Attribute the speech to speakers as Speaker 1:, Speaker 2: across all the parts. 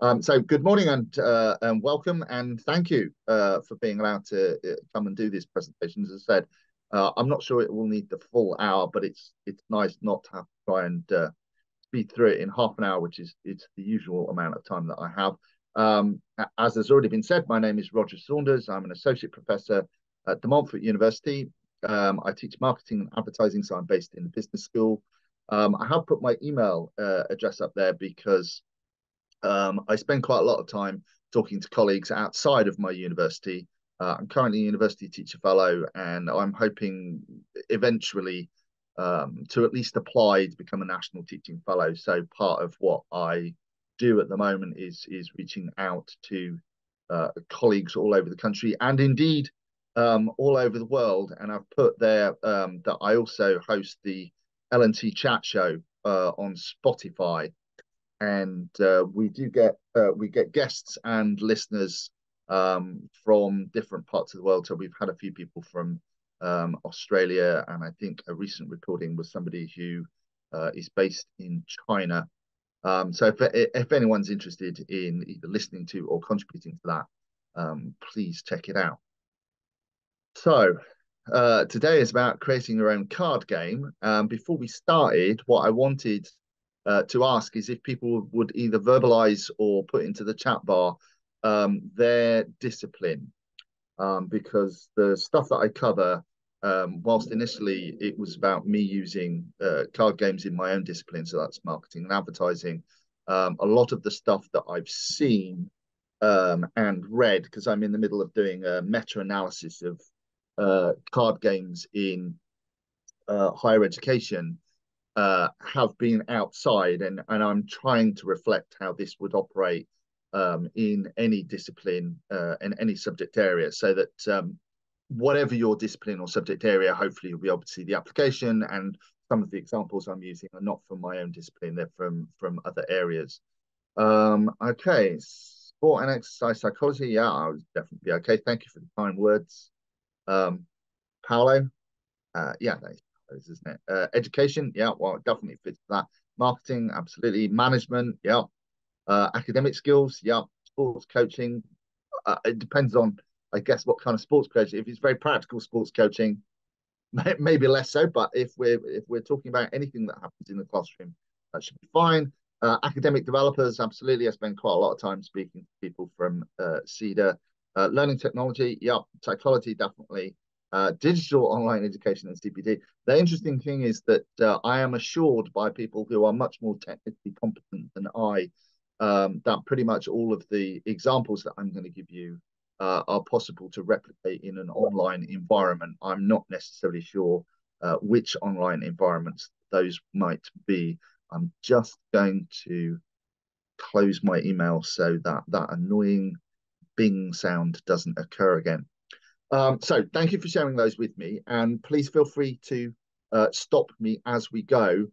Speaker 1: So good morning and welcome and thank you for being allowed to come and do this presentation. As I said, I'm not sure it will need the full hour, but it's nice not to have to try and speed through it in half an hour, which is it's the usual amount of time that I have. As has already been said, my name is Roger Saunders. I'm an associate professor at the Montfort University. I teach marketing and advertising, so I'm based in the business school. I have put my email address up there because I spend quite a lot of time talking to colleagues outside of my university. I'm currently a university teacher fellow, and I'm hoping eventually to at least apply to become a national teaching fellow. So part of what I do at the moment is reaching out to colleagues all over the country and indeed all over the world. And I've put there that I also host the L&T chat show on Spotify, and we get guests and listeners from different parts of the world. So we've had a few people from Australia, and I think a recent recording was somebody who is based in China. So if anyone's interested in either listening to or contributing to that, please check it out. So today is about creating your own card game. Before we started, what I wanted to ask is if people would either verbalize or put into the chat bar their discipline, because the stuff that I cover, whilst initially it was about me using card games in my own discipline, so that's marketing and advertising, a lot of the stuff that I've seen and read, because I'm in the middle of doing a meta-analysis of card games in higher education, have been outside, and I'm trying to reflect how this would operate in any discipline in any subject area, so that whatever your discipline or subject area, hopefully you'll be able to see the application. And some of the examples I'm using are not from my own discipline, they're from other areas. Okay, sport and exercise psychology. Yeah, I would definitely be okay. Thank you for the kind words. Paolo, yeah, that's isn't it? Education, yeah, well, it definitely fits that. Marketing, absolutely. Management, yeah. Academic skills, yeah. Sports coaching, it depends on, I guess, what kind of sports coaching. If it's very practical sports coaching, maybe less so. But if we're talking about anything that happens in the classroom, that should be fine. Academic developers, absolutely. I spend quite a lot of time speaking to people from CEDA. Learning technology, yeah. Psychology, definitely. Digital online education and CPD. The interesting thing is that I am assured by people who are much more technically competent than I that pretty much all of the examples that I'm going to give you are possible to replicate in an online environment. I'm not necessarily sure which online environments those might be. I'm just going to close my email so that that annoying bing sound doesn't occur again. So thank you for sharing those with me, and please feel free to stop me as we go,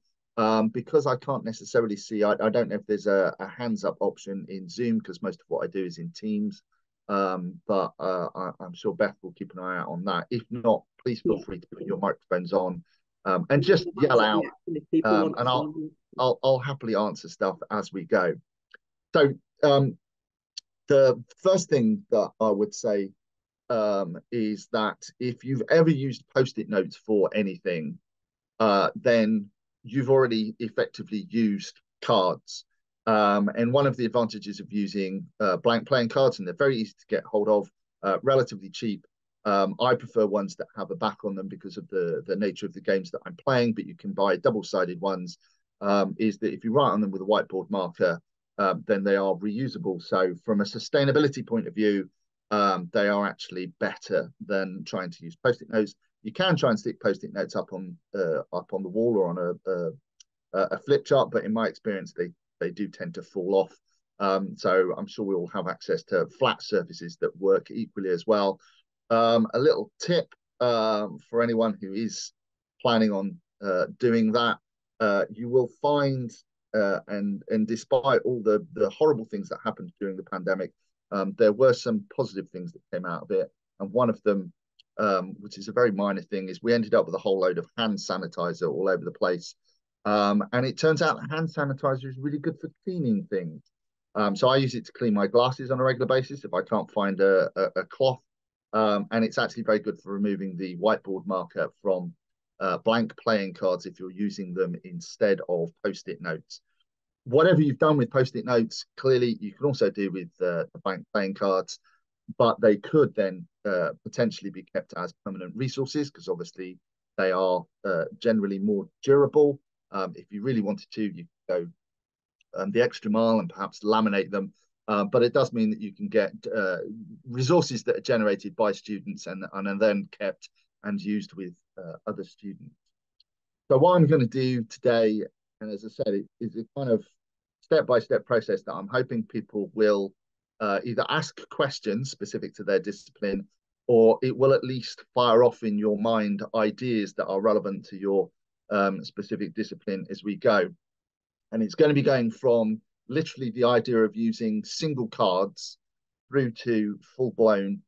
Speaker 1: because I can't necessarily see. I don't know if there's a hands up option in Zoom, because most of what I do is in Teams, but I'm sure Beth will keep an eye out on that. If not, please feel free to put your microphones on and just yell out, and I'll happily answer stuff as we go. So the first thing that I would say is that if you've ever used Post-it notes for anything, then you've already effectively used cards. And one of the advantages of using blank playing cards, and they're very easy to get hold of, relatively cheap. I prefer ones that have a back on them because of the nature of the games that I'm playing, but you can buy double-sided ones, is that if you write on them with a whiteboard marker, then they are reusable. So from a sustainability point of view, they are actually better than trying to use Post-it notes. You can try and stick Post-it notes up on the wall or on a flip chart, but in my experience, they do tend to fall off. So I'm sure we all have access to flat surfaces that work equally as well. A little tip for anyone who is planning on doing that, you will find, and despite all the horrible things that happened during the pandemic, there were some positive things that came out of it. And one of them, which is a very minor thing, is we ended up with a whole load of hand sanitizer all over the place. And it turns out that hand sanitizer is really good for cleaning things. So I use it to clean my glasses on a regular basis if I can't find a cloth. And it's actually very good for removing the whiteboard marker from blank playing cards if you're using them instead of post-it notes. Whatever you've done with post-it notes, clearly you can also do with the blank playing cards, but they could then potentially be kept as permanent resources because obviously they are generally more durable. If you really wanted to, you could go the extra mile and perhaps laminate them. But it does mean that you can get resources that are generated by students and are then kept and used with other students. So what I'm going to do today, and as I said, it is a kind of step-by-step process that I'm hoping people will either ask questions specific to their discipline, or it will at least fire off in your mind ideas that are relevant to your specific discipline as we go. And it's going to be going from literally the idea of using single cards through to full-blown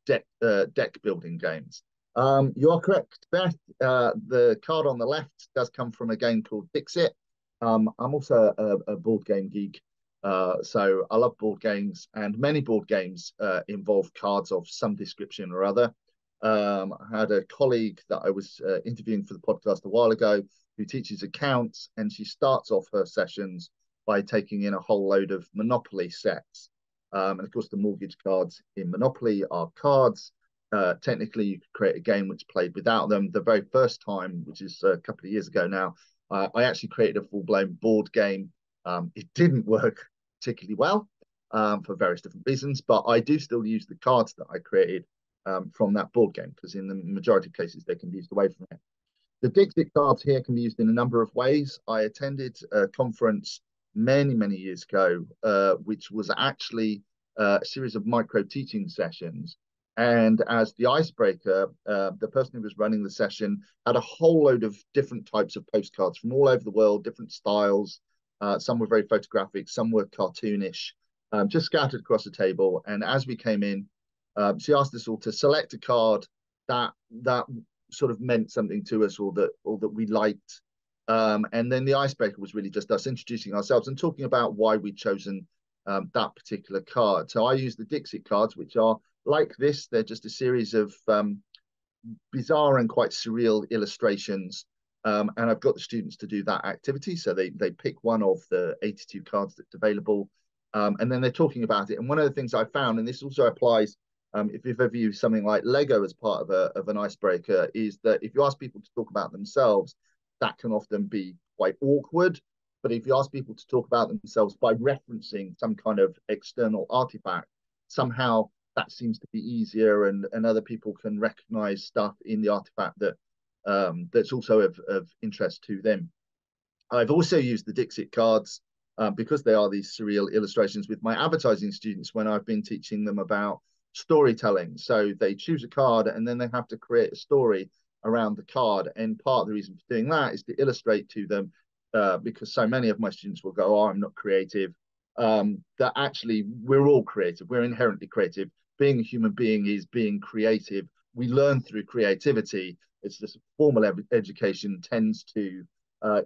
Speaker 1: deck building games. You are correct, Beth. The card on the left does come from a game called Dixit. I'm also a board game geek, so I love board games, and many board games involve cards of some description or other. I had a colleague that I was interviewing for the podcast a while ago who teaches accounts, and she starts off her sessions by taking in a whole load of Monopoly sets. And of course, the mortgage cards in Monopoly are cards. Technically, you could create a game which played without them. The very first time, which is a couple of years ago now, I actually created a full-blown board game. It didn't work particularly well for various different reasons, but I do still use the cards that I created from that board game because in the majority of cases, they can be used away from it. The Dixit cards here can be used in a number of ways. I attended a conference many, many years ago, which was actually a series of micro teaching sessions. And as the icebreaker, the person who was running the session had a whole load of different types of postcards from all over the world, different styles. Some were very photographic, some were cartoonish, just scattered across the table. And as we came in, she asked us all to select a card that sort of meant something to us or that we liked. And then the icebreaker was really just us introducing ourselves and talking about why we'd chosen that particular card. So I use the Dixit cards, which are like this. They're just a series of bizarre and quite surreal illustrations. And I've got the students to do that activity. So they pick one of the 82 cards that's available. And then they're talking about it. And one of the things I found, and this also applies if you've ever used something like Lego as part of an icebreaker, is that if you ask people to talk about themselves, that can often be quite awkward. But if you ask people to talk about themselves by referencing some kind of external artifact, somehow that seems to be easier, and other people can recognize stuff in the artifact that that's also of interest to them. I've also used the Dixit cards because they are these surreal illustrations with my advertising students when I've been teaching them about storytelling. So they choose a card and then they have to create a story around the card. And part of the reason for doing that is to illustrate to them, because so many of my students will go, oh, I'm not creative, that actually we're all creative. We're inherently creative. Being a human being is being creative. We learn through creativity. It's just formal education tends to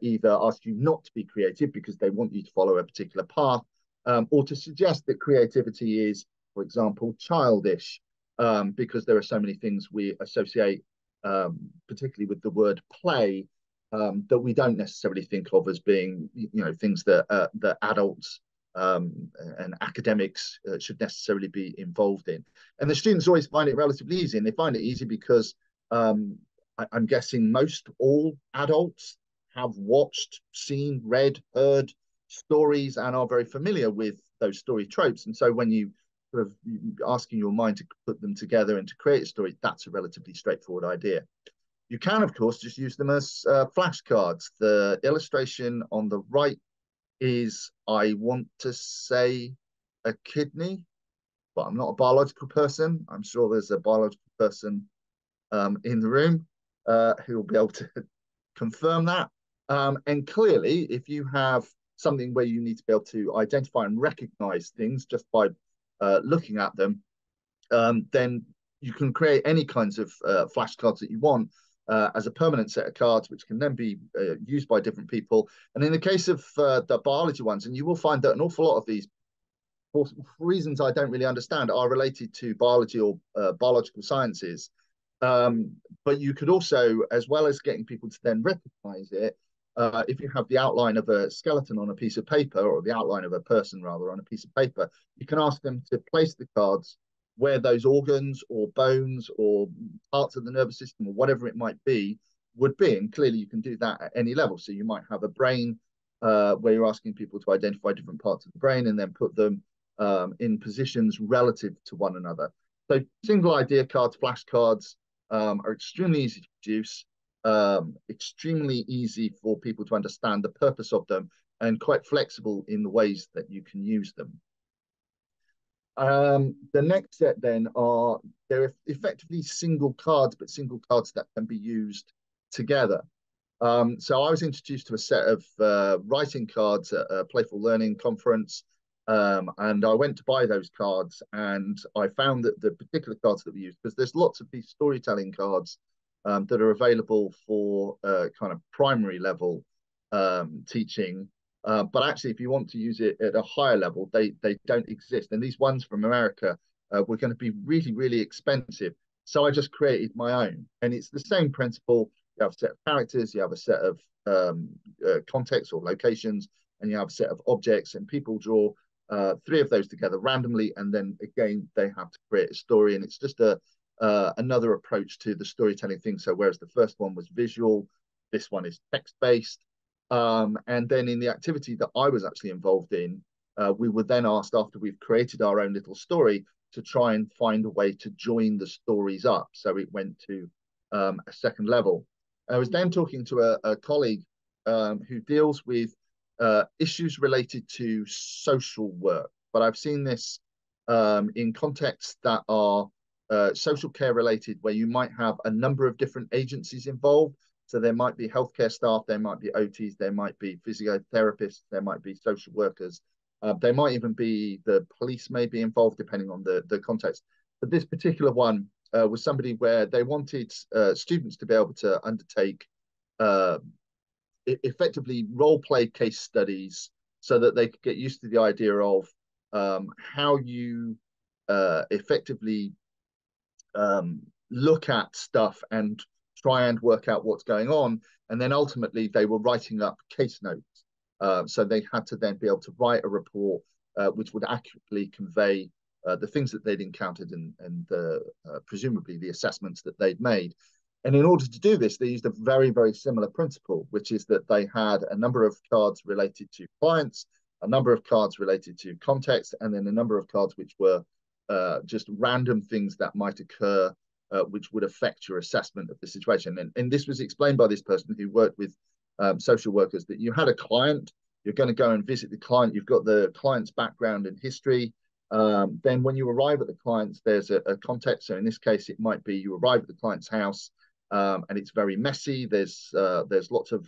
Speaker 1: either ask you not to be creative because they want you to follow a particular path, or to suggest that creativity is, for example, childish, because there are so many things we associate, particularly with the word play, that we don't necessarily think of as being, things that adults and academics should necessarily be involved in. And the students always find it relatively easy, and they find it easy because I'm guessing most all adults have watched, seen, read, heard stories and are very familiar with those story tropes. And so when you sort of asking your mind to put them together and to create a story, that's a relatively straightforward idea. You can, of course, just use them as flashcards. The illustration on the right is, I want to say, a kidney, but I'm not a biological person. I'm sure there's a biological person in the room who will be able to confirm that. And clearly, if you have something where you need to be able to identify and recognize things just by looking at them, then you can create any kinds of flashcards that you want. as a permanent set of cards, which can then be used by different people. And in the case of the biology ones, and you will find that an awful lot of these, for reasons I don't really understand, are related to biology or biological sciences. But you could also, as well as getting people to then recognize it, if you have the outline of a skeleton on a piece of paper, or the outline of a person rather on a piece of paper, you can ask them to place the cards where those organs or bones or parts of the nervous system or whatever it might be would be. And clearly you can do that at any level. So you might have a brain where you're asking people to identify different parts of the brain and then put them in positions relative to one another. So single idea cards, flashcards, are extremely easy to produce, extremely easy for people to understand the purpose of them, and quite flexible in the ways that you can use them. The next set then are, they're effectively single cards, but single cards that can be used together. So I was introduced to a set of writing cards at a Playful Learning conference, and I went to buy those cards, and I found that the particular cards that we use, because there's lots of these storytelling cards that are available for kind of primary level teaching. But actually, if you want to use it at a higher level, they don't exist. And these ones from America were going to be really, really expensive. So I just created my own. And it's the same principle. You have a set of characters, you have a set of contexts or locations, and you have a set of objects, and people draw three of those together randomly. And then again, they have to create a story. And it's just another approach to the storytelling thing. So whereas the first one was visual, this one is text-based. And then in the activity that I was actually involved in, we were then asked, after we've created our own little story, to try and find a way to join the stories up. So it went to a second level. I was then talking to a colleague who deals with issues related to social work. But I've seen this in contexts that are social care related, where you might have a number of different agencies involved. So there might be healthcare staff, there might be OTs, there might be physiotherapists, there might be social workers. There might even be the police may be involved, depending on the context. But this particular one was somebody where they wanted students to be able to undertake effectively role-play case studies, so that they could get used to the idea of how you effectively look at stuff and try and work out what's going on. And then ultimately they were writing up case notes. So they had to then be able to write a report which would accurately convey the things that they'd encountered and presumably the assessments that they'd made. And in order to do this, they used a very, very similar principle, which is that they had a number of cards related to clients, a number of cards related to context, and then a number of cards which were just random things that might occur which would affect your assessment of the situation. And this was explained by this person who worked with social workers, that you had a client, you're going to go and visit the client, you've got the client's background and history. Then when you arrive at the client's, there's a context. So in this case, it might be you arrive at the client's house and it's very messy. There's lots of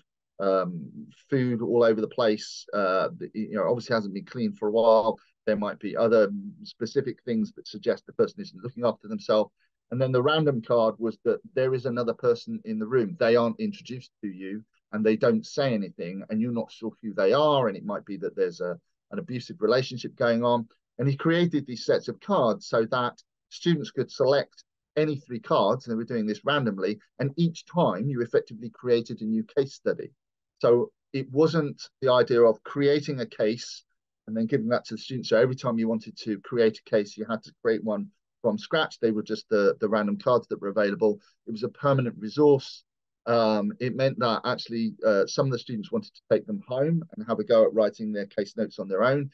Speaker 1: food all over the place. Obviously hasn't been cleaned for a while. There might be other specific things that suggest the person isn't looking after themselves. And then the random card was that there is another person in the room. They aren't introduced to you and they don't say anything, and you're not sure who they are. And it might be that there's an abusive relationship going on. And he created these sets of cards so that students could select any three cards, and they were doing this randomly. And each time you effectively created a new case study. So it wasn't the idea of creating a case and then giving that to the students. So every time you wanted to create a case, you had to create one from scratch. They were just the random cards that were available. It was a permanent resource. It meant that actually some of the students wanted to take them home and have a go at writing their case notes on their own.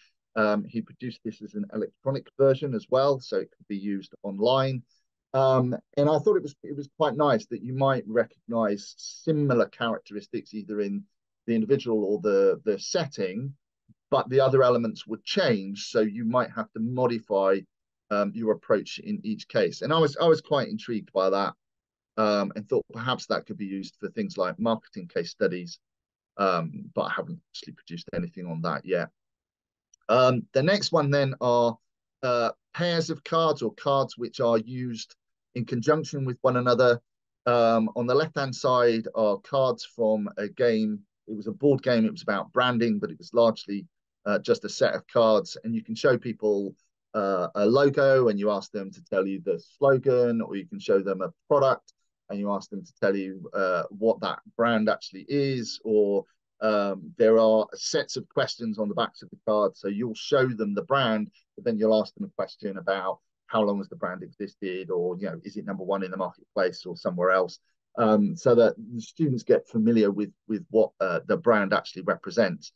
Speaker 1: He produced this as an electronic version as well, so it could be used online. And I thought it was quite nice that you might recognize similar characteristics either in the individual or the setting, but the other elements would change. So you might have to modify your approach in each case. And I was quite intrigued by that, and thought perhaps that could be used for things like marketing case studies, but I haven't actually produced anything on that yet. The next one then are pairs of cards, or cards which are used in conjunction with one another. On the left-hand side are cards from a game. It was a board game. It was about branding, but it was largely just a set of cards. And you can show people a logo and you ask them to tell you the slogan, or you can show them a product and you ask them to tell you what that brand actually is, or there are sets of questions on the backs of the card. So you'll show them the brand, but then you'll ask them a question about how long has the brand existed, or is it number one in the marketplace or somewhere else, so that the students get familiar with what the brand actually represents.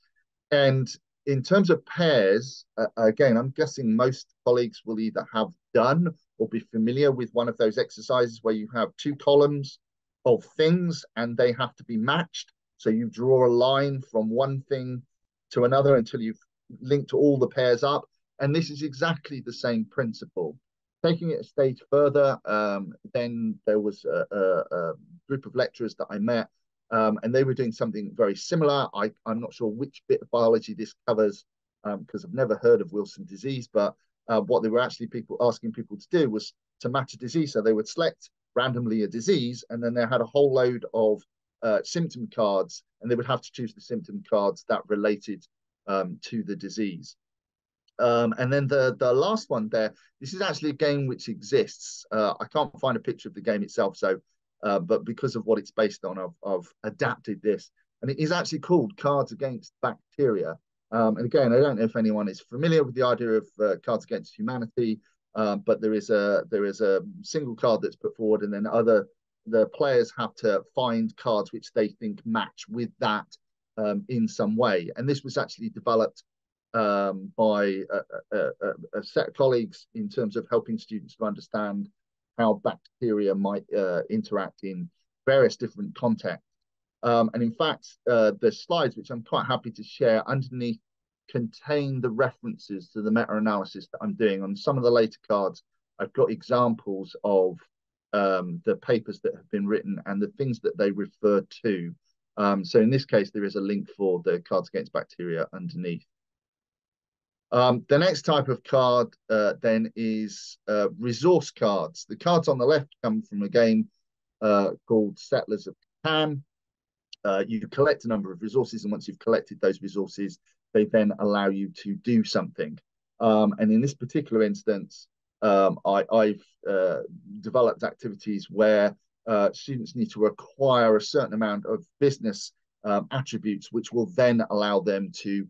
Speaker 1: And in terms of pairs, again, I'm guessing most colleagues will either have done or be familiar with one of those exercises where you have two columns of things and they have to be matched. So you draw a line from one thing to another until you've linked all the pairs up. And this is exactly the same principle. Taking it a stage further, then there was a group of lecturers that I met, and they were doing something very similar. I'm not sure which bit of biology this covers, because I've never heard of Wilson disease, but what they were actually asking people to do was to match a disease. So they would select randomly a disease, and then they had a whole load of symptom cards, and they would have to choose the symptom cards that related to the disease. And then the last one there, this is actually a game which exists. I can't find a picture of the game itself, so but because of what it's based on, I've adapted this, and it is actually called Cards Against Bacteria. And again, I don't know if anyone is familiar with the idea of Cards Against Humanity, but there is a single card that's put forward, and then the players have to find cards which they think match with that in some way. And this was actually developed by a set of colleagues in terms of helping students to understand how bacteria might interact in various different contexts. And in fact, the slides, which I'm quite happy to share underneath, contain the references to the meta-analysis that I'm doing. On some of the later cards, I've got examples of the papers that have been written and the things that they refer to. So in this case, there is a link for the Cards Against Bacteria underneath. The next type of card then is resource cards. The cards on the left come from a game called Settlers of Catan. You collect a number of resources, and once you've collected those resources, they then allow you to do something. And in this particular instance, I've developed activities where students need to acquire a certain amount of business attributes, which will then allow them to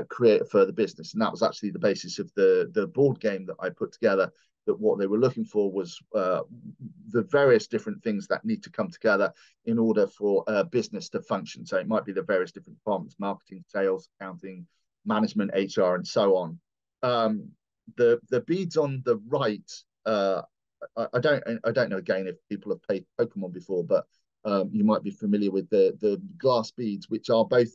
Speaker 1: create a further business. And that was actually the basis of the board game that I put together, that what they were looking for was the various different things that need to come together in order for a business to function. So it might be the various different departments: marketing, sales, accounting, management, HR, and so on. The beads on the right, I don't know again if people have played Pokemon before, but you might be familiar with the glass beads, which are both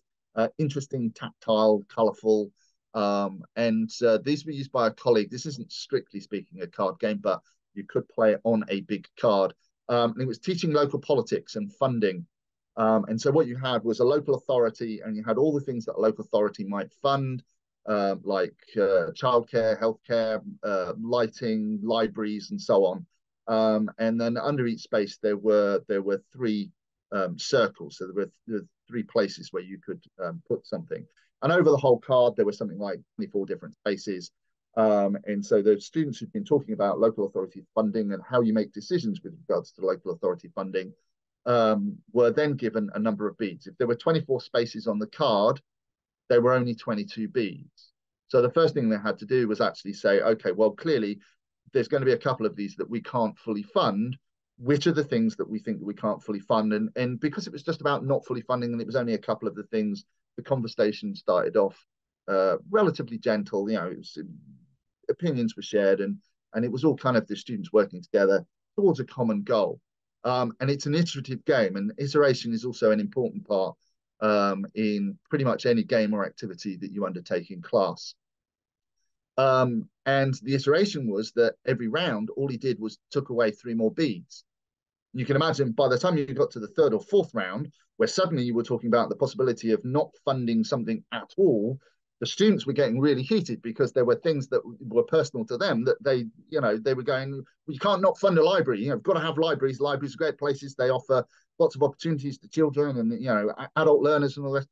Speaker 1: interesting, tactile, colourful, and these were used by a colleague. This isn't strictly speaking a card game, but you could play it on a big card. And it was teaching local politics and funding. And so what you had was a local authority, and you had all the things that a local authority might fund, like childcare, healthcare, lighting, libraries, and so on. And then under each space there were three circles. So there were three places where you could put something. And over the whole card, there was something like 24 different spaces. And so the students who've been talking about local authority funding and how you make decisions with regards to local authority funding were then given a number of beads. If there were 24 spaces on the card, there were only 22 beads. So the first thing they had to do was actually say, okay, well, clearly there's going to be a couple of these that we can't fully fund. Which are the things that we think that we can't fully fund? And because it was just about not fully funding, and it was only a couple of the things, the conversation started off relatively gentle. It was, opinions were shared, and it was all kind of the students working together towards a common goal. And it's an iterative game, and iteration is also an important part in pretty much any game or activity that you undertake in class. And the iteration was that every round, all he did was took away 3 more beads. You can imagine by the time you got to the 3rd or 4th round, where suddenly you were talking about the possibility of not funding something at all, the students were getting really heated because there were things that were personal to them that they were going, well, you can't not fund a library. You've got to have libraries. Libraries are great places. They offer lots of opportunities to children and adult learners and all this.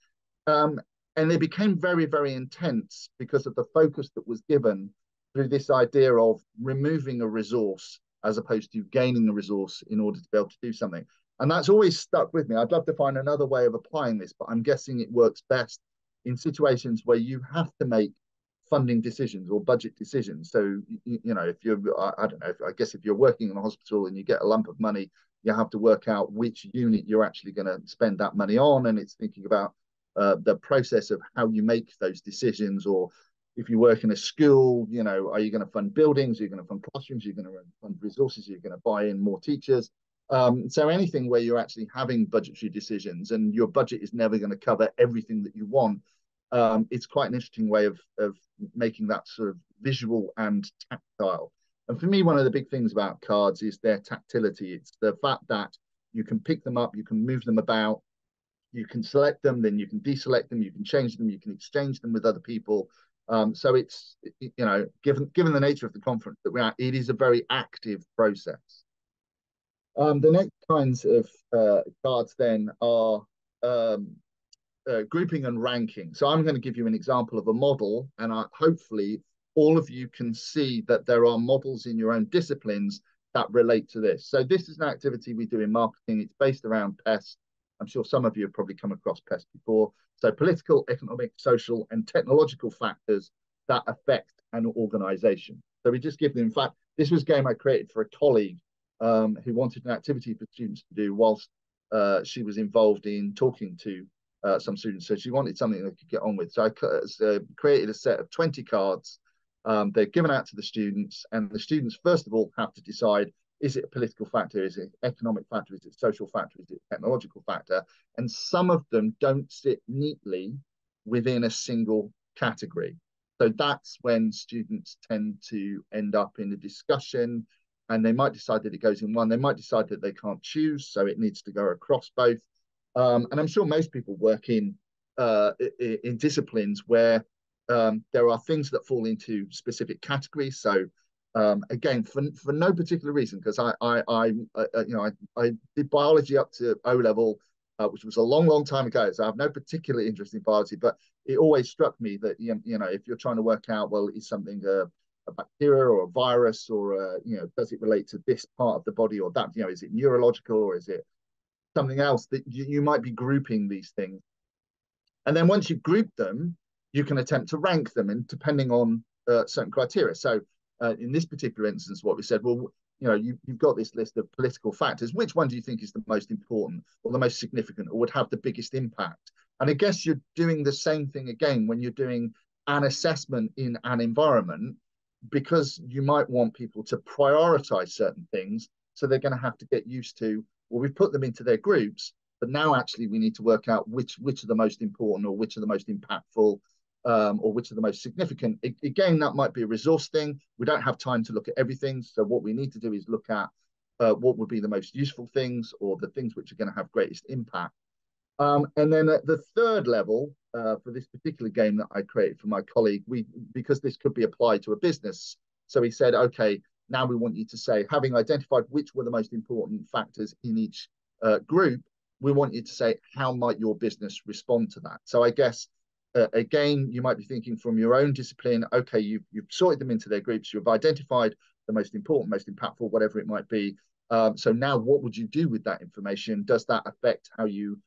Speaker 1: Um, and they became very, very intense because of the focus that was given through this idea of removing a resource as opposed to gaining a resource in order to be able to do something. And that's always stuck with me. I'd love to find another way of applying this, but I'm guessing it works best in situations where you have to make funding decisions or budget decisions. So, if you're, I don't know, I guess if you're working in a hospital and you get a lump of money, you have to work out which unit you're actually going to spend that money on. And it's thinking about the process of how you make those decisions. Or if you work in a school, are you going to fund buildings? Are you going to fund classrooms? Are you going to fund resources? Are you going to buy in more teachers? So anything where you're actually having budgetary decisions and your budget is never going to cover everything that you want, it's quite an interesting way of making that sort of visual and tactile. And for me, one of the big things about cards is their tactility. It's the fact that you can pick them up, you can move them about, you can select them, then you can deselect them, you can change them, you can exchange them with other people. So it's, given the nature of the conference that we're at, it is a very active process. The next kinds of cards then are grouping and ranking. So I'm going to give you an example of a model, and hopefully all of you can see that there are models in your own disciplines that relate to this. So this is an activity we do in marketing. It's based around PEST. I'm sure some of you have probably come across PEST before. So political, economic, social, and technological factors that affect an organization. So we just give them, in fact, this was a game I created for a colleague who wanted an activity for students to do whilst she was involved in talking to some students. So she wanted something they could get on with. So I created a set of 20 cards. They're given out to the students, and the students, first of all, have to decide, is it a political factor? Is it an economic factor? Is it a social factor? Is it a technological factor? And some of them don't sit neatly within a single category. So that's when students tend to end up in a discussion, and they might decide that it goes in one. They might decide that they can't choose, so it needs to go across both. And I'm sure most people work in disciplines where there are things that fall into specific categories. So again, for no particular reason, because I did biology up to O level, which was a long, long time ago. So I have no particular interest in biology, but it always struck me that if you're trying to work out, well, is something a bacteria or a virus, or does it relate to this part of the body or that? Is it neurological or is it something else, that you might be grouping these things. And then once you've grouped them, you can attempt to rank them, and depending on certain criteria. So in this particular instance, what we said, well, you've got this list of political factors. Which one do you think is the most important or the most significant or would have the biggest impact? And I guess you're doing the same thing again when you're doing an assessment in an environment, because you might want people to prioritize certain things. So they're going to have to get used to, well, we've put them into their groups, but now actually we need to work out which are the most important, or which are the most impactful, or which are the most significant. Again, that might be a resource thing. We don't have time to look at everything. So what we need to do is look at what would be the most useful things, or the things which are going to have greatest impact. And then at the third level, for this particular game that I created for my colleague, because this could be applied to a business. So he said, okay, now we want you to say, having identified which were the most important factors in each group, we want you to say, how might your business respond to that? So I guess, again, you might be thinking from your own discipline, okay, you've sorted them into their groups, you've identified the most important, most impactful, whatever it might be. So now what would you do with that information? Does that affect how you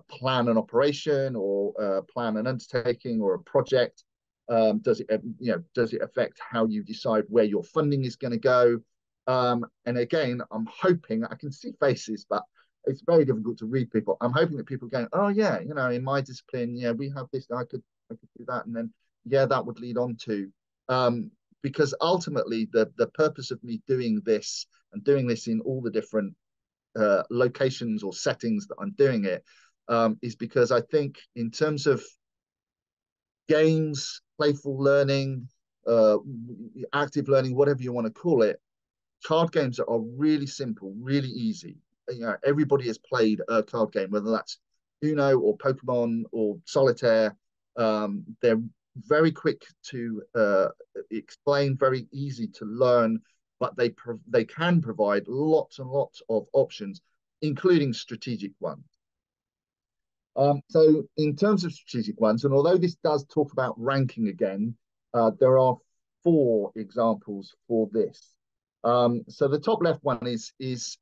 Speaker 1: plan an operation, or plan an undertaking or a project? Does it affect how you decide where your funding is going to go? And again, I'm hoping, I can see faces, but it's very difficult to read people. I'm hoping that people are going, oh yeah, in my discipline, yeah, we have this, I could do that, and then yeah, that would lead on to, because ultimately the purpose of me doing this, and doing this in all the different locations or settings that I'm doing it, is because I think in terms of games, playful learning, active learning, whatever you want to call it, card games are really simple, really easy. Everybody has played a card game, whether that's Uno or Pokemon or Solitaire. They're very quick to explain, very easy to learn, but they can provide lots and lots of options, including strategic ones. So in terms of strategic ones, and although this does talk about ranking again, there are four examples for this. So the top left one is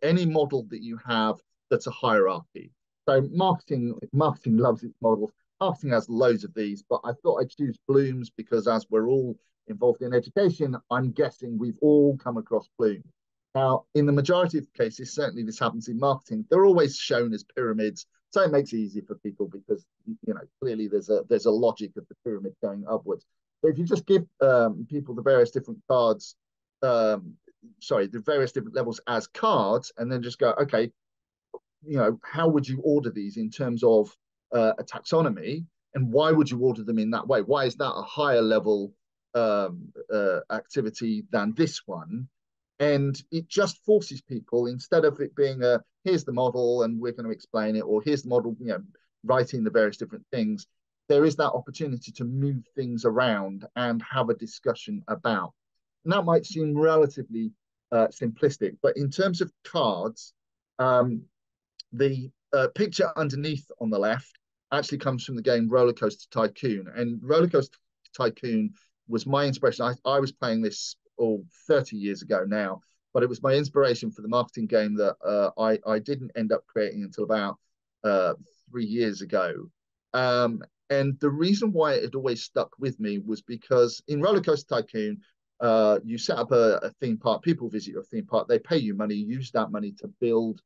Speaker 1: any model that you have that's a hierarchy. So marketing loves its models. Marketing has loads of these, but I thought I'd choose Bloom's because as we're all involved in education, I'm guessing we've all come across Bloom. Now, in the majority of cases, certainly this happens in marketing, they're always shown as pyramids. So it makes it easy for people because clearly there's a logic of the pyramid going upwards. But if you just give people the various different cards, the various different levels as cards, and then just go, okay, how would you order these in terms of a taxonomy, and why would you order them in that way? Why is that a higher level activity than this one? And it just forces people, instead of it being here's the model and we're going to explain it, or here's the model, writing the various different things, there is that opportunity to move things around and have a discussion about. And that might seem relatively simplistic, but in terms of cards, the picture underneath on the left actually comes from the game Roller Coaster Tycoon. And Roller Coaster Tycoon was my inspiration. I was playing this 30 years ago now, but it was my inspiration for the marketing game that I didn't end up creating until about 3 years ago. And the reason why it had always stuck with me was because in Roller Coaster Tycoon, you set up a theme park, people visit your theme park, they pay you money, use that money to build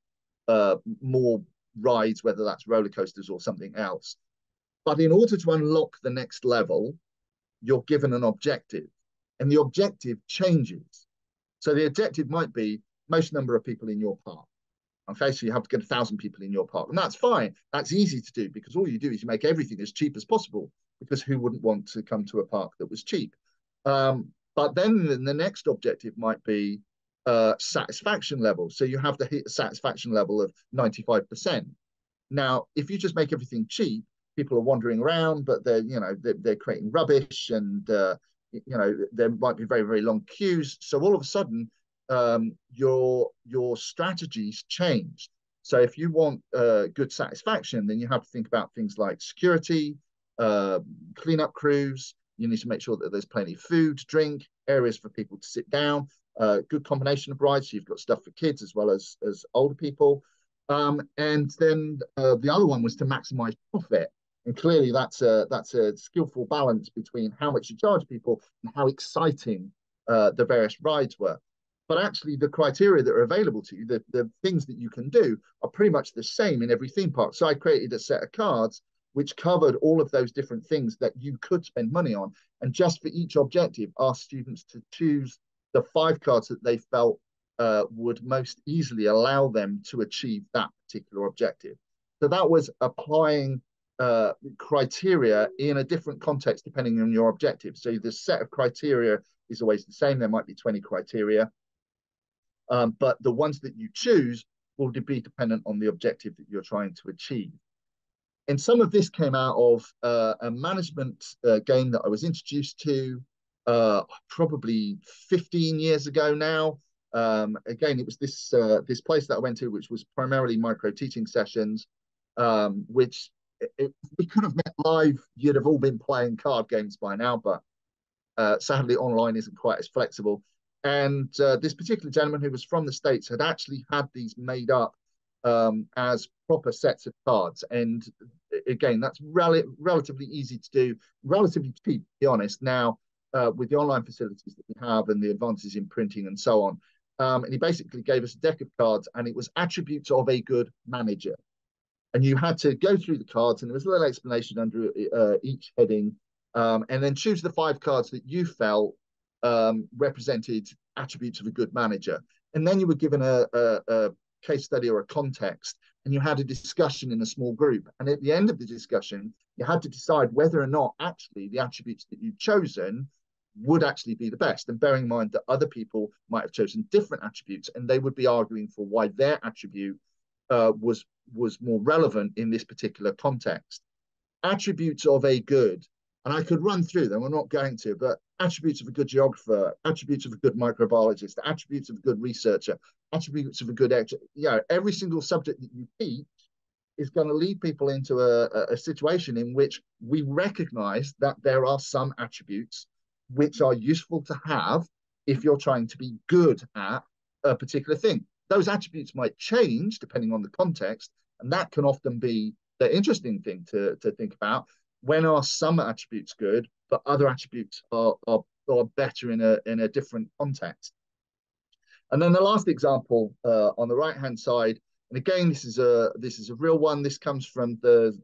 Speaker 1: more rides, whether that's roller coasters or something else. But in order to unlock the next level, you're given an objective, and the objective changes. So the objective might be most number of people in your park. Okay, so you have to get 1,000 people in your park, and that's fine. That's easy to do because all you do is you make everything as cheap as possible, because who wouldn't want to come to a park that was cheap? But then the next objective might be satisfaction level. So you have to hit a satisfaction level of 95%. Now, if you just make everything cheap, people are wandering around, but they're creating rubbish, and there might be very, very long queues. So all of a sudden, your strategies change. So if you want good satisfaction, then you have to think about things like security, cleanup crews. You need to make sure that there's plenty of food, drink, areas for people to sit down, good combination of rides. So you've got stuff for kids as well as older people. And then the other one was to maximize profit. And clearly that's a skillful balance between how much you charge people and how exciting the various rides were. But actually the criteria that are available to you, the things that you can do, are pretty much the same in every theme park. So I created a set of cards which covered all of those different things that you could spend money on. And just for each objective, asked students to choose the 5 cards that they felt would most easily allow them to achieve that particular objective. So that was applying criteria in a different context depending on your objective. So the set of criteria is always the same. There might be 20 criteria, but the ones that you choose will be dependent on the objective that you're trying to achieve. And some of this came out of a management game that I was introduced to probably 15 years ago now. Again, it was this place that I went to, which was primarily micro teaching sessions, which we could have met live. You'd have all been playing card games by now, but sadly online isn't quite as flexible. And this particular gentleman who was from the States had actually had these made up as proper sets of cards. And again, that's relatively easy to do, relatively cheap, to be honest, now with the online facilities that we have and the advances in printing and so on. And he basically gave us a deck of cards, and it was attributes of a good manager. And you had to go through the cards, and there was a little explanation under each heading, and then choose the 5 cards that you felt represented attributes of a good manager. And then you were given a case study or a context, and you had a discussion in a small group. And at the end of the discussion, you had to decide whether or not actually the attributes that you'd chosen would actually be the best. And bearing in mind that other people might have chosen different attributes, and they would be arguing for why their attribute was more relevant in this particular context. Attributes of a good And I could run through them. I'm not going to, but attributes of a good geographer, attributes of a good microbiologist, attributes of a good researcher, attributes of a good, every single subject that you teach is going to lead people into a situation in which we recognize that there are some attributes which are useful to have if you're trying to be good at a particular thing. Those attributes might change depending on the context, and that can often be the interesting thing to think about. When are some attributes good, but other attributes are better in a different context? And then the last example on the right-hand side, and again, this is a real one. This comes from the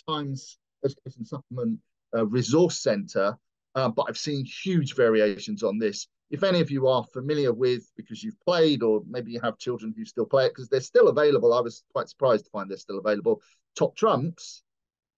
Speaker 1: Times Education Supplement Resource Centre, but I've seen huge variations on this. If any of you are familiar with, because you've played, or maybe you have children who still play it, because they're still available. I was quite surprised to find they're still available. Top Trumps.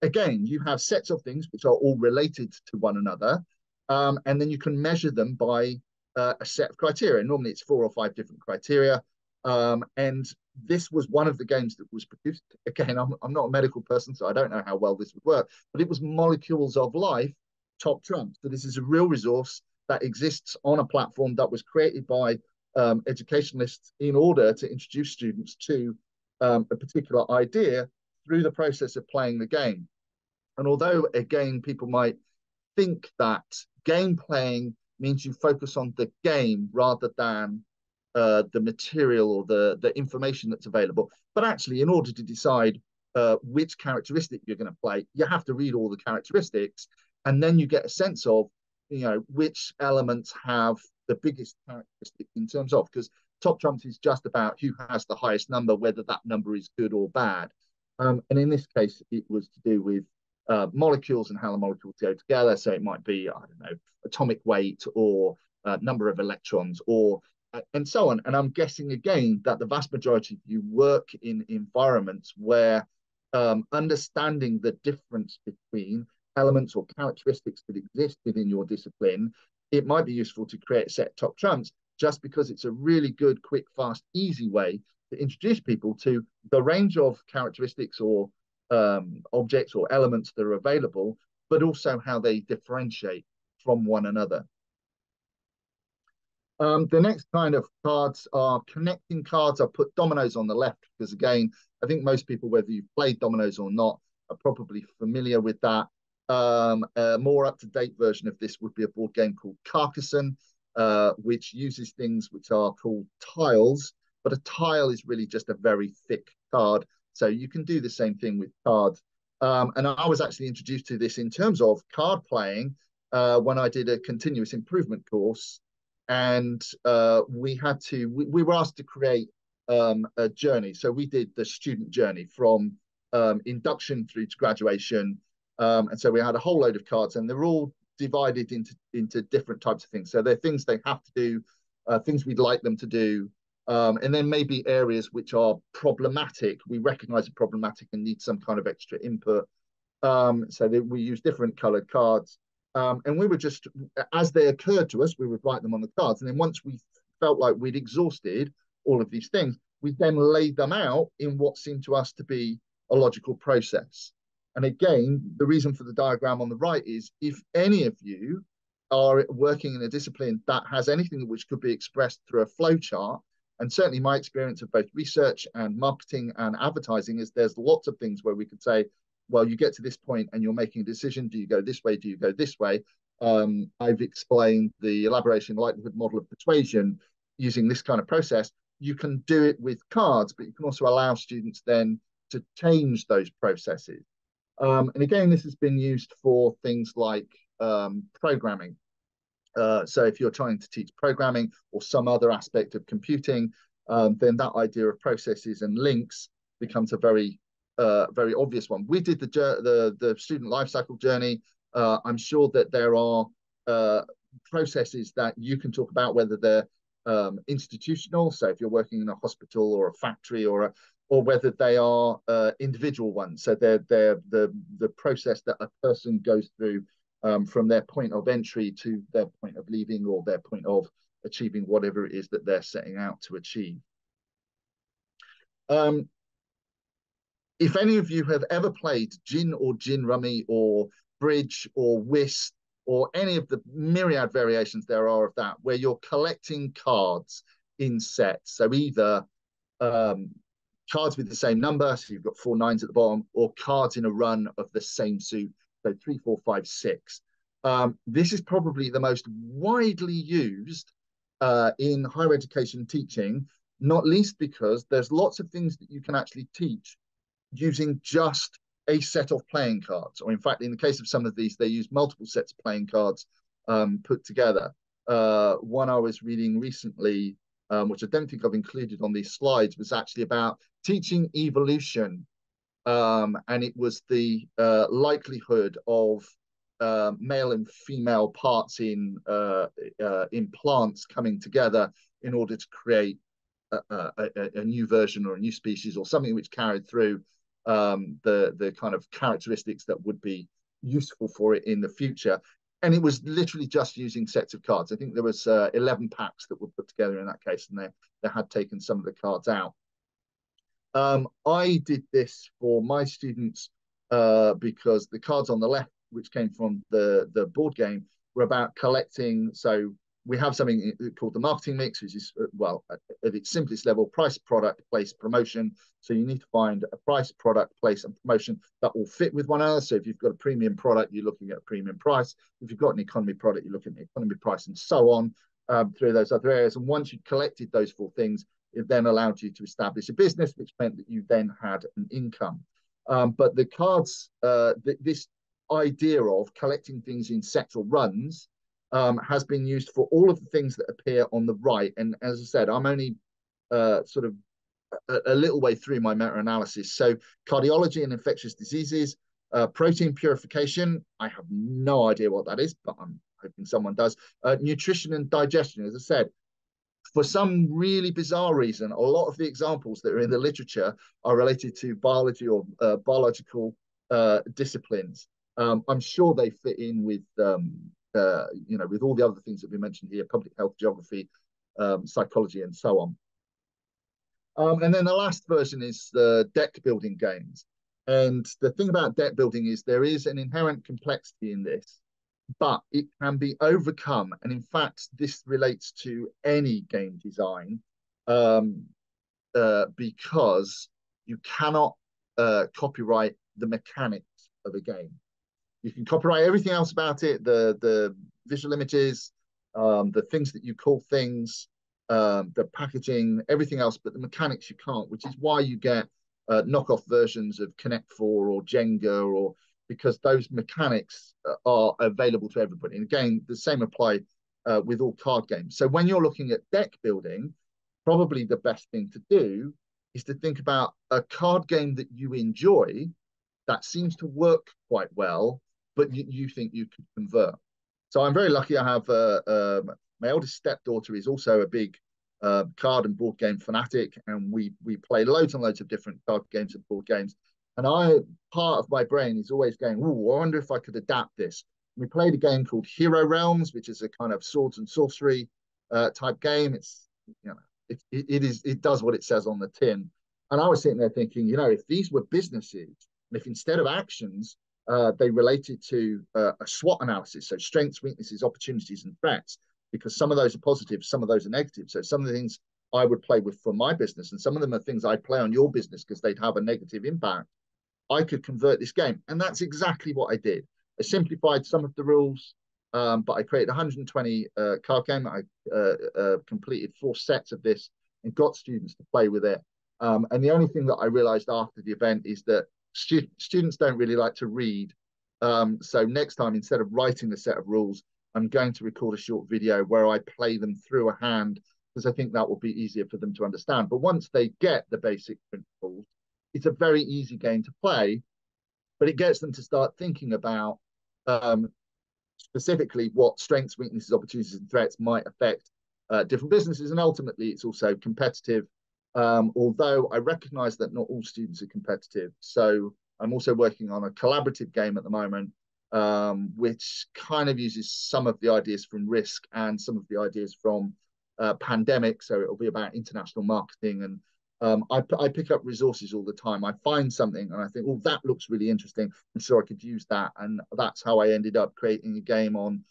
Speaker 1: Again, you have sets of things which are all related to one another, and then you can measure them by a set of criteria. Normally, it's 4 or 5 different criteria, and this was one of the games that was produced. Again, I'm not a medical person, so I don't know how well this would work, but it was Molecules of Life Top Trumps. So this is a real resource that exists on a platform that was created by educationalists in order to introduce students to a particular idea through the process of playing the game. And although, again, people might think that game playing means you focus on the game rather than the material or the information that's available. But actually, in order to decide which characteristic you're going to play, you have to read all the characteristics, and then you get a sense of, which elements have the biggest characteristic in terms of, because Top Trumps is just about who has the highest number, whether that number is good or bad. And in this case, it was to do with molecules and how the molecules go together. So it might be, I don't know, atomic weight or number of electrons or and so on. And I'm guessing again that the vast majority of you work in environments where understanding the difference between elements or characteristics that exist within your discipline, it might be useful to create a set of Top Trumps just because it's a really good, quick, fast, easy way to introduce people to the range of characteristics or objects or elements that are available, but also how they differentiate from one another. The next kind of cards are connecting cards. I put dominoes on the left because, again, I think most people, whether you've played dominoes or not, are probably familiar with that. A more up-to-date version of this would be a board game called Carcassonne, which uses things which are called tiles, but a tile is really just a very thick card. So you can do the same thing with cards. And I was actually introduced to this in terms of card playing when I did a continuous improvement course. And we were asked to create a journey. So we did the student journey from induction through to graduation. And so we had a whole load of cards, and they're all divided into different types of things. So they're things they have to do, things we'd like them to do, and then maybe areas which are problematic. We recognize are problematic and need some kind of extra input. So we use different colored cards. And we were just, as they occurred to us, we would write them on the cards. And then once we felt like we'd exhausted all of these things, we then laid them out in what seemed to us to be a logical process. And again, the reason for the diagram on the right is if any of you are working in a discipline that has anything which could be expressed through a flow chart, and certainly my experience of both research and marketing and advertising is there's lots of things where we could say, well, you get to this point and you're making a decision. Do you go this way? Do you go this way? I've explained the elaboration likelihood model of persuasion using this kind of process. You can do it with cards, but you can also allow students then to change those processes. And again, this has been used for things like programming. So if you're trying to teach programming or some other aspect of computing, then that idea of processes and links becomes a very obvious one. We did the student lifecycle journey. I'm sure that there are processes that you can talk about, whether they're institutional, so if you're working in a hospital or a factory, or whether they are individual ones. So they're the process that a person goes through from their point of entry to their point of leaving or their point of achieving whatever it is that they're setting out to achieve. If any of you have ever played gin or gin rummy or bridge or whist or any of the myriad variations there are of that, where you're collecting cards in sets. So either um, cards with the same number, so you've got 4 9s at the bottom, or cards in a run of the same suit, so 3 4 5 6. This is probably the most widely used in higher education teaching, not least because there's lots of things that you can actually teach using just a set of playing cards. Or in fact, in the case of some of these, they use multiple sets of playing cards put together. One I was reading recently, which I don't think I've included on these slides, was actually about teaching evolution. And it was the likelihood of male and female parts in plants coming together in order to create a new version or a new species or something which carried through the kind of characteristics that would be useful for it in the future. And it was literally just using sets of cards. I think there was 11 packs that were put together in that case, and they had taken some of the cards out. I did this for my students because the cards on the left, which came from the board game, were about collecting. So we have something called the marketing mix, which is, well, at its simplest level, price, product, place, promotion. So you need to find a price, product, place, and promotion that will fit with one another. So if you've got a premium product, you're looking at a premium price. If you've got an economy product, you're looking at economy price, and so on through those other areas. And once you collected those 4 things, it then allowed you to establish a business, which meant that you then had an income. But the cards, this idea of collecting things in sets or runs has been used for all of the things that appear on the right. And as I said, I'm only sort of a little way through my meta-analysis. So cardiology and infectious diseases, protein purification, I have no idea what that is, but I'm hoping someone does. Nutrition and digestion, as I said, for some really bizarre reason, a lot of the examples that are in the literature are related to biology or biological disciplines. I'm sure they fit in with, with all the other things that we mentioned here, public health, geography, psychology, and so on. And then the last version is the deck building games. And the thing about deck building is there is an inherent complexity in this, but it can be overcome. And in fact, this relates to any game design because you cannot copyright the mechanics of a game. You can copyright everything else about it, the visual images, the things that you call things, the packaging, everything else, but the mechanics you can't, which is why you get knockoff versions of Connect 4 or Jenga, or because those mechanics are available to everybody. And again, the same apply with all card games. So when you're looking at deck building, probably the best thing to do is to think about a card game that you enjoy that seems to work quite well, but you think you could convert. So I'm very lucky. I have my eldest stepdaughter is also a big card and board game fanatic, and we play loads and loads of different card games and board games. And part of my brain is always going, oh, I wonder if I could adapt this. We played a game called Hero Realms, which is a kind of swords and sorcery type game. It's, it does what it says on the tin. And I was sitting there thinking, if these were businesses, and if instead of actions, they related to a SWOT analysis, so strengths, weaknesses, opportunities, and threats, because some of those are positive, some of those are negative. So some of the things I would play with for my business, and some of them are things I'd play on your business because they'd have a negative impact. I could convert this game. And that's exactly what I did. I simplified some of the rules, but I created a 120 card game. I completed 4 sets of this and got students to play with it. And the only thing that I realized after the event is that students don't really like to read. So next time, instead of writing a set of rules, I'm going to record a short video where I play them through a hand, because I think that will be easier for them to understand. But once they get the basic principles, it's a very easy game to play, but it gets them to start thinking about specifically what strengths, weaknesses, opportunities, and threats might affect different businesses. And ultimately, it's also competitive, although I recognize that not all students are competitive. So I'm also working on a collaborative game at the moment, which kind of uses some of the ideas from Risk and some of the ideas from Pandemic. So it'll be about international marketing and I pick up resources all the time. I find something and I think, oh, that looks really interesting. I'm sure I could use that. And that's how I ended up creating a game on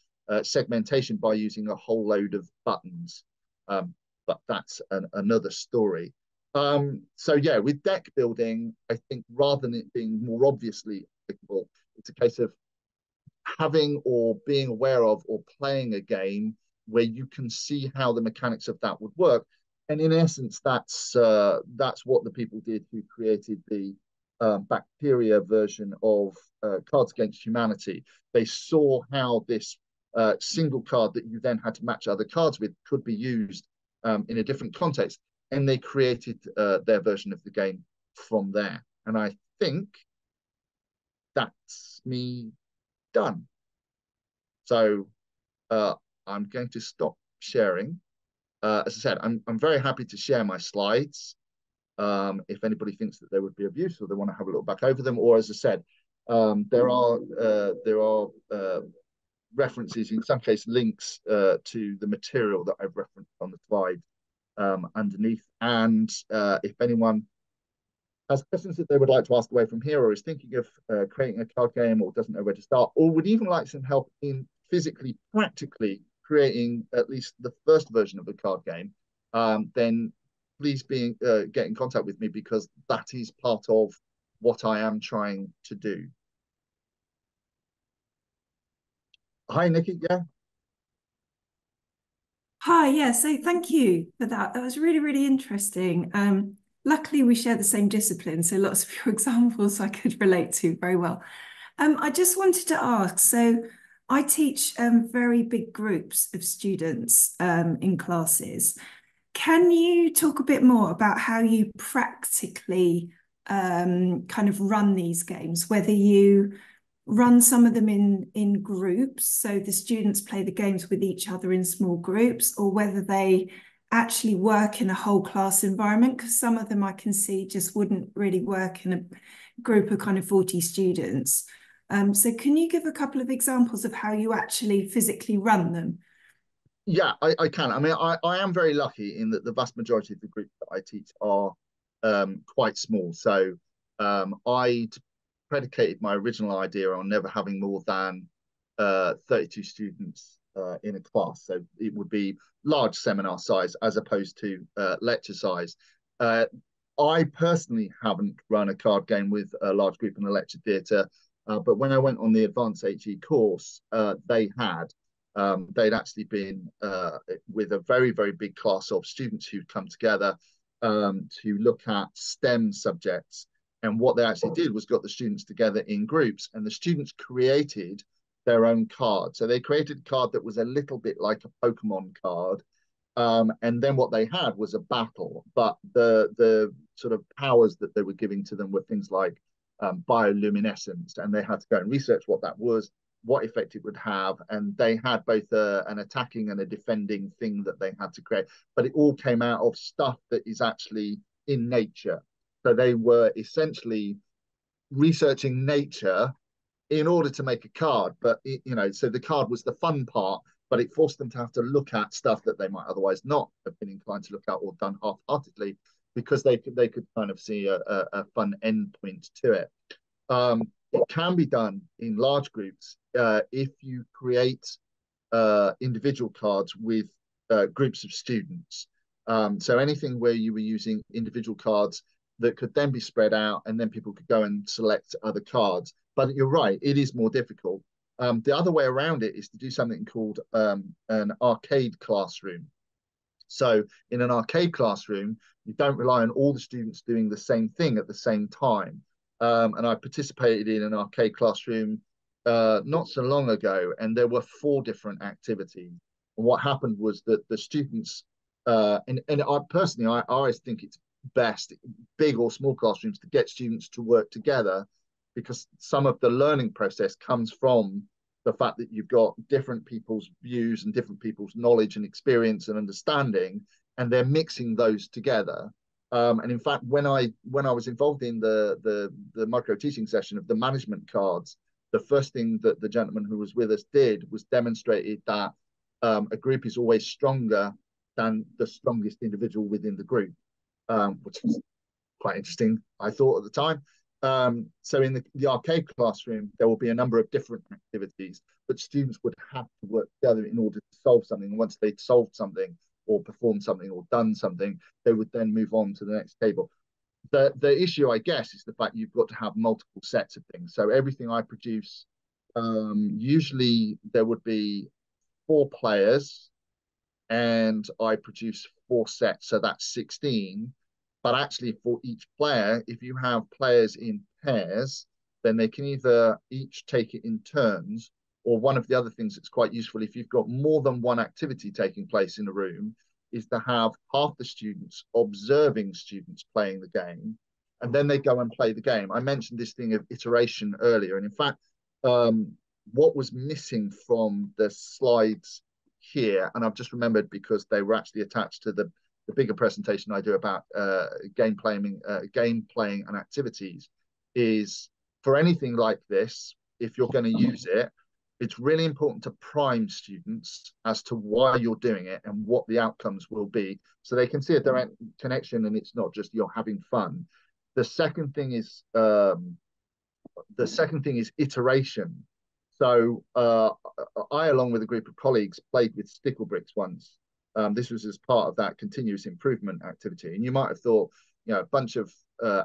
Speaker 1: segmentation by using a whole load of buttons. But that's another story. So yeah, with deck building, I think rather than it being more obviously applicable, it's a case of having or being aware of or playing a game where you can see how the mechanics of that would work. And in essence, that's what the people did who created the bacteria version of Cards Against Humanity. They saw how this single card that you then had to match other cards with could be used in a different context, and they created their version of the game from there. And I think that's me done. So I'm going to stop sharing. As I said, I'm very happy to share my slides if anybody thinks that they would be of use or they want to have a look back over them. Or as I said, there are references, in some case links to the material that I've referenced on the slide underneath. And if anyone has questions that they would like to ask away from here, or is thinking of creating a card game, or doesn't know where to start, or would even like some help in physically, practically creating at least the first version of the card game, then please get in contact with me, because that is part of what I am trying to do. Hi, Nikki. Yeah.
Speaker 2: Hi, yeah, so thank you for that. That was really, really interesting. Luckily, we share the same discipline, so lots of your examples I could relate to very well. I just wanted to ask, so I teach very big groups of students in classes. Can you talk a bit more about how you practically kind of run these games, whether you run some of them in groups, so the students play the games with each other in small groups, or whether they actually work in a whole class environment, because some of them I can see just wouldn't really work in a group of kind of 40 students. So can you give a couple of examples of how you actually physically run them?
Speaker 1: Yeah, I can. I mean, I am very lucky in that the vast majority of the groups that I teach are quite small. So I predicated my original idea on never having more than 32 students in a class. So it would be large seminar size as opposed to lecture size. Uh, I personally haven't run a card game with a large group in a lecture theatre, but when I went on the advanced HE course, they had. They'd actually been with a very, very big class of students who'd come together to look at STEM subjects. And what they actually did was got the students together in groups, and the students created their own card. So they created a card that was a little bit like a Pokemon card. And then what they had was a battle, but the sort of powers that they were giving to them were things like bioluminescence, and they had to go and research what that was, what effect it would have, and they had both an attacking and a defending thing that they had to create. But it all came out of stuff that is actually in nature. So they were essentially researching nature in order to make a card. But so the card was the fun part, but it forced them to have to look at stuff that they might otherwise not have been inclined to look at or done half-heartedly, because they could kind of see a fun endpoint to it. It can be done in large groups if you create individual cards with groups of students. So anything where you were using individual cards that could then be spread out, and then people could go and select other cards. But you're right, it is more difficult. The other way around it is to do something called an arcade classroom. So in an arcade classroom, you don't rely on all the students doing the same thing at the same time. And I participated in an arcade classroom not so long ago, and there were 4 different activities. And what happened was that the students, and I personally, I always think it's best, big or small classrooms, to get students to work together, because some of the learning process comes from the fact that you've got different people's views and different people's knowledge and experience and understanding, and they're mixing those together. And in fact, when I was involved in the micro teaching session of the management cards, the first thing that the gentleman who was with us did was demonstrated that a group is always stronger than the strongest individual within the group. which was quite interesting, I thought at the time. So in the arcade classroom, there will be a number of different activities, but students would have to work together in order to solve something. And once they'd solved something or performed something or done something, they would then move on to the next table. The issue, I guess, is the fact you've got to have multiple sets of things. So everything I produce, usually there would be 4 players, and I produce 4 sets, so that's 16. But actually, for each player, if you have players in pairs, then they can either each take it in turns, or one of the other things that's quite useful if you've got more than one activity taking place in a room is to have half the students observing students playing the game, and then they go and play the game. I mentioned this thing of iteration earlier, and in fact, what was missing from the slides here, and I've just remembered because they were actually attached to the bigger presentation I do about game playing and activities, is for anything like this, if you're going to use it, it's really important to prime students as to why you're doing it and what the outcomes will be, so they can see a direct connection and it's not just you're having fun. The second thing is iteration. So I, along with a group of colleagues, played with stickle bricks once. This was as part of that continuous improvement activity. And you might have thought, a bunch of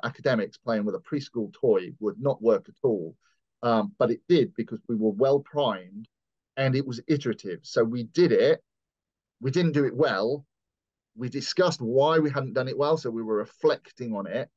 Speaker 1: academics playing with a preschool toy would not work at all. But it did, because we were well primed and it was iterative. So we did it. We didn't do it well. We discussed why we hadn't done it well. So we were reflecting on it.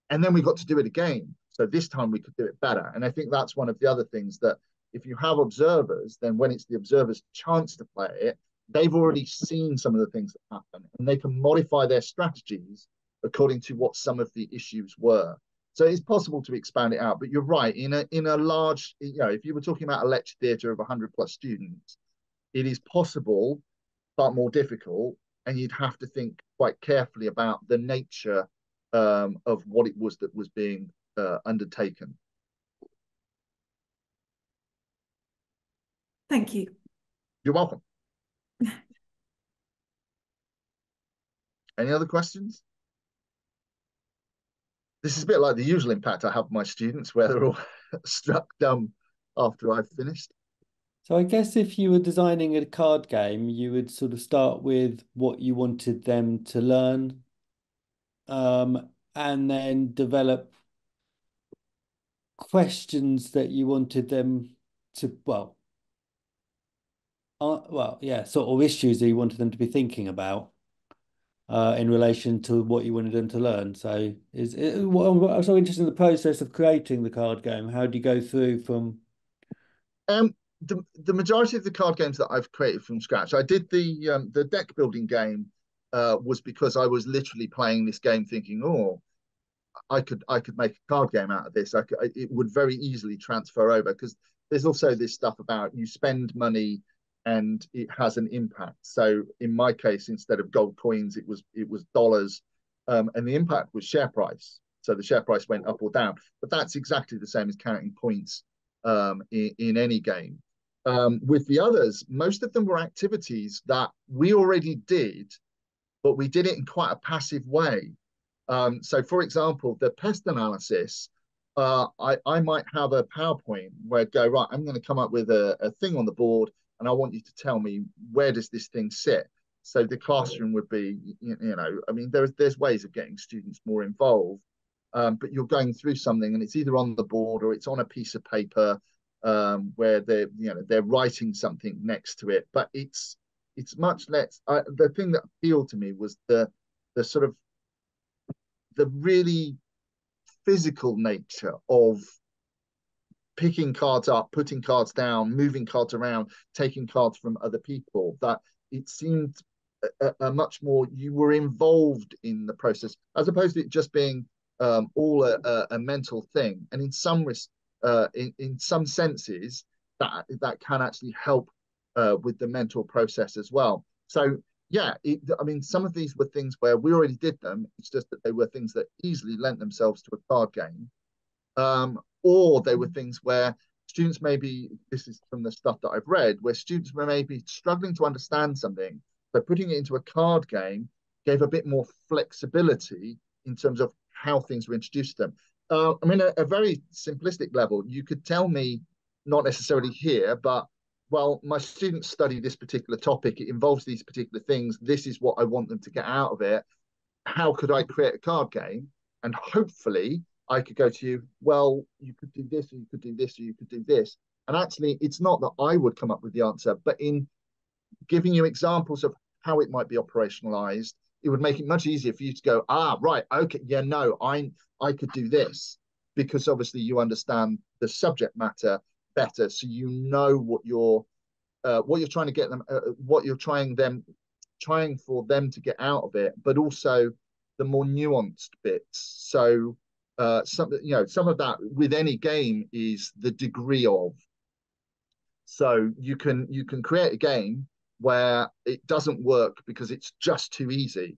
Speaker 1: And then we got to do it again. So this time we could do it better. And I think that's one of the other things, that if you have observers, then when it's the observer's chance to play it, they've already seen some of the things that happen, and they can modify their strategies according to what some of the issues were. So it's possible to expand it out, but you're right. In a large, if you were talking about a lecture theatre of 100+ students, it is possible, but more difficult, and you'd have to think quite carefully about the nature of what it was that was being undertaken.
Speaker 2: Thank you.
Speaker 1: You're welcome. Any other questions? This is a bit like the usual impact I have on my students, where they're all struck dumb after I've finished.
Speaker 3: So I guess if you were designing a card game, you would sort of start with what you wanted them to learn, and then develop questions that you wanted them to, yeah, sort of issues that you wanted them to be thinking about in relation to what you wanted them to learn. So I'm so interested in the process of creating the card game. How do you go through from?
Speaker 1: The majority of the card games that I've created from scratch, I did the deck building game was because I was literally playing this game thinking, oh, I could make a card game out of this. It would very easily transfer over, because there's also this stuff about you spend money and it has an impact. So in my case, instead of gold coins, it was dollars, and the impact was share price. So the share price went up or down. But that's exactly the same as counting points in any game. With the others, most of them were activities that we already did, but we did it in quite a passive way. So, for example, the pest analysis, I might have a PowerPoint where I'd go, right, I'm going to come up with a thing on the board, and I want you to tell me, where does this thing sit? So the classroom would be, I mean, there's ways of getting students more involved, but you're going through something, and it's either on the board or it's on a piece of paper where they're writing something next to it. But it's much less. The thing that appealed to me was the sort of the really physical nature of picking cards up, putting cards down, moving cards around, taking cards from other people. That it seemed a much more, you were involved in the process, as opposed to it just being all a mental thing. And in some senses, that can actually help with the mental process as well. So yeah, I mean, some of these were things where we already did them. It's just that they were things that easily lent themselves to a card game. Or they were things where students maybe, this is from the stuff that I've read, where students were maybe struggling to understand something, but putting it into a card game gave a bit more flexibility in terms of how things were introduced to them. I mean, a very simplistic level, you could tell me, not necessarily here, but, well, my students study this particular topic, it involves these particular things, this is what I want them to get out of it. How could I create a card game? And hopefully I could go to you, well, you could do this, or you could do this, or you could do this. And actually, it's not that I would come up with the answer, but in giving you examples of how it might be operationalized, it would make it much easier for you to go, right, okay, yeah, no, I could do this, because obviously you understand the subject matter better, so you know what you're trying to get them, what you're trying for them to get out of it, but also the more nuanced bits. So some of that with any game is the degree of. So you can create a game where it doesn't work because it's just too easy,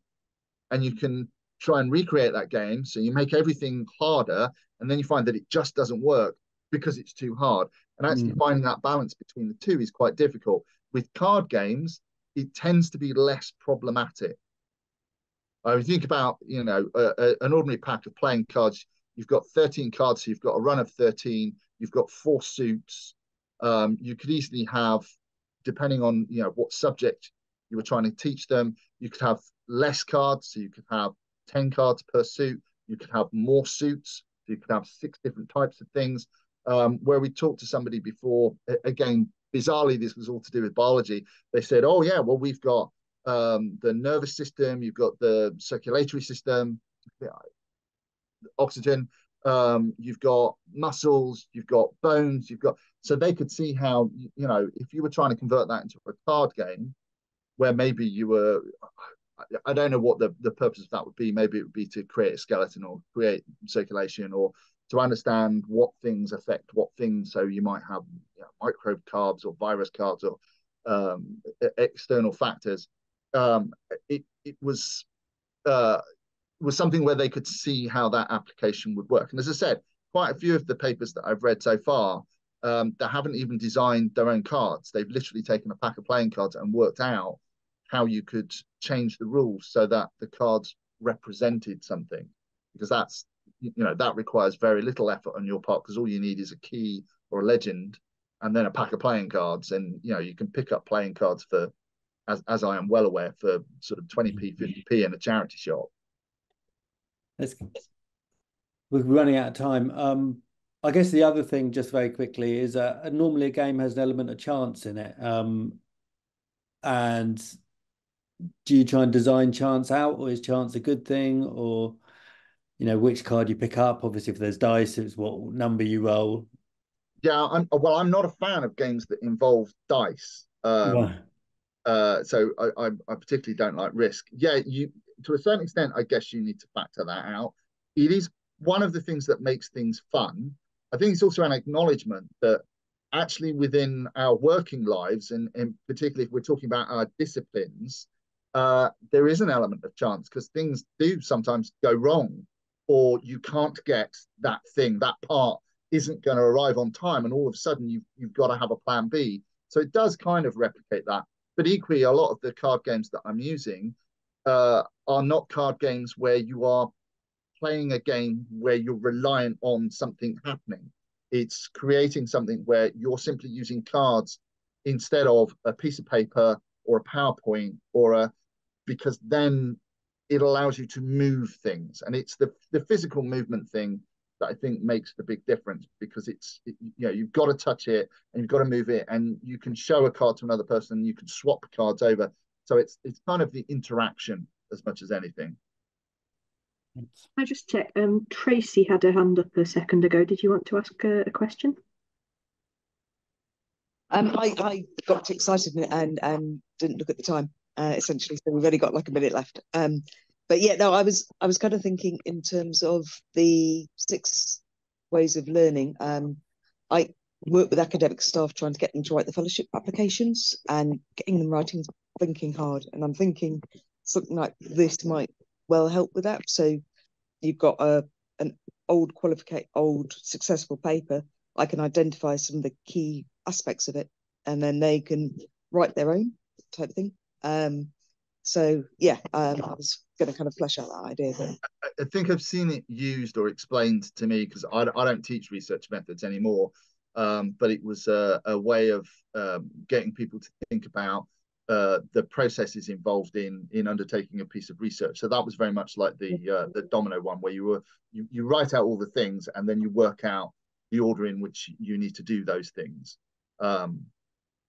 Speaker 1: and you can try and recreate that game. So you make everything harder, and then you find that it just doesn't work because it's too hard. And actually finding that balance between the two is quite difficult. With card games, it tends to be less problematic. I mean, think about, an ordinary pack of playing cards. You've got 13 cards, so you've got a run of 13. You've got 4 suits. You could easily have, depending on what subject you were trying to teach them, you could have less cards, so you could have 10 cards per suit. You could have more suits, so you could have 6 different types of things. Where we talked to somebody before, again, bizarrely, this was all to do with biology. They said, oh yeah, well, we've got the nervous system, you've got the circulatory system, oxygen, you've got muscles, you've got bones, so they could see how, if you were trying to convert that into a card game, where maybe you were, I don't know what the purpose of that would be. Maybe it would be to create a skeleton or create circulation, or to understand what things affect what things. So you might have microbe cards or virus cards or external factors. It was something where they could see how that application would work. And as I said, quite a few of the papers that I've read so far, they haven't even designed their own cards. They've literally taken a pack of playing cards and worked out how you could change the rules so that the cards represented something, because that requires very little effort on your part, because all you need is a key or a legend and then a pack of playing cards, and you can pick up playing cards for, as I am well aware, for sort of 20p 50p in a charity shop.
Speaker 3: We're running out of time. I guess the other thing, just very quickly, is normally a game has an element of chance in it, and do you try and design chance out, or is chance a good thing? Or, which card you pick up? Obviously, if there's dice, it's what number you roll.
Speaker 1: Yeah, I'm not a fan of games that involve dice. So I particularly don't like Risk. Yeah, to a certain extent, I guess you need to factor that out. It is one of the things that makes things fun. I think it's also an acknowledgement that actually within our working lives, and particularly if we're talking about our disciplines, there is an element of chance, because things do sometimes go wrong, or you can't get that thing, that part isn't going to arrive on time, and all of a sudden you've got to have a plan B. So it does kind of replicate that. But equally, a lot of the card games that I'm using are not card games where you are playing a game where you're reliant on something happening. It's creating something where you're simply using cards instead of a piece of paper or a PowerPoint, because then it allows you to move things. And it's the physical movement thing that I think makes the big difference, because you've got to touch it and you've got to move it, and you can show a card to another person and you can swap cards over. So it's kind of the interaction as much as anything.
Speaker 4: I just check. Tracy had her hand up a second ago. Did you want to ask a question?
Speaker 5: I got excited and didn't look at the time, essentially. So we've only got like a minute left. But yeah, no, I was kind of thinking in terms of the 6 ways of learning. I work with academic staff trying to get them to write the fellowship applications and getting them writing, thinking hard. And I'm thinking something like this might well help with that. So you've got an old successful paper. I can identify some of the key aspects of it, and then they can write their own type thing. So yeah, I was going to kind of flesh out that idea. But
Speaker 1: I think I've seen it used or explained to me, because I don't teach research methods anymore, but it was a way of getting people to think about the processes involved in undertaking a piece of research. So that was very much like the domino one, where you write out all the things and then you work out the order in which you need to do those things.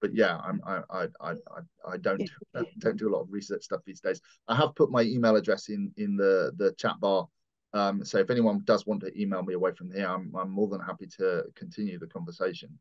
Speaker 1: But yeah, I don't do a lot of research stuff these days. I have put my email address in the chat bar. So if anyone does want to email me away from here, I'm more than happy to continue the conversation.